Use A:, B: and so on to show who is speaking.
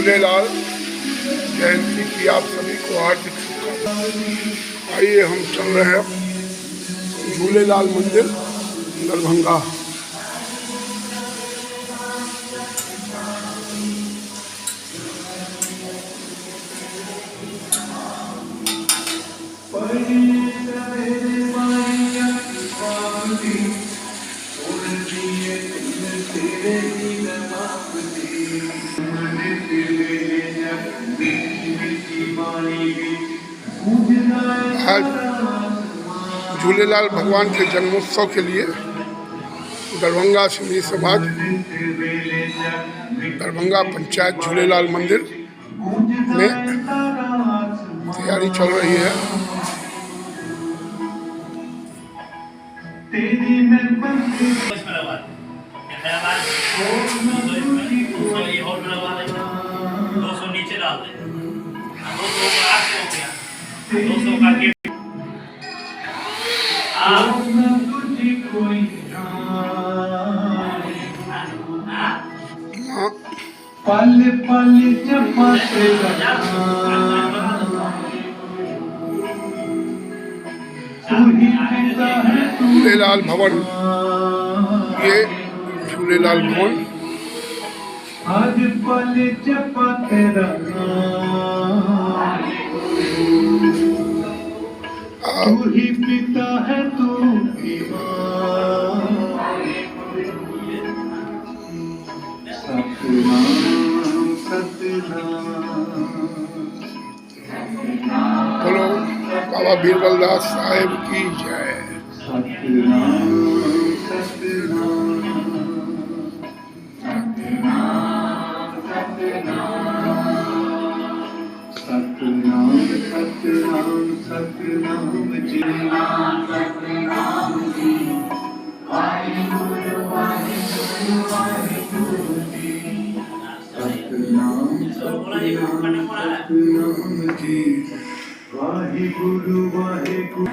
A: झूलेलाल जयंती की आप सभी को हार्दिक शुभकामनाएं। आइए हम चल रहे हैं झूलेलाल मंदिर दरभंगा। आज झूलेलाल भगवान के जन्मोत्सव के लिए दरभंगा सिंधी समाज दरभंगा पंचायत झूलेलाल मंदिर में तैयारी चल रही है।
B: नीचे डाल दे 200 करके
C: पल पल जपते
A: झूलेलाल भवन, ये झूलेलाल भवन
C: हर पल जपते तू ही पिता है तू ही माँ। सतनाम सतनाम
A: बोलो बाबा बीरबल दास साहेब की जय।
C: सतनाम सतनाम सतनाम सतनाम सतनाम जी सतनाम जी वाहिगुरु वाहिगुरु वाहिगुरु जी सतनाम सतनाम जी वाहिगुरु वाहिगुरु।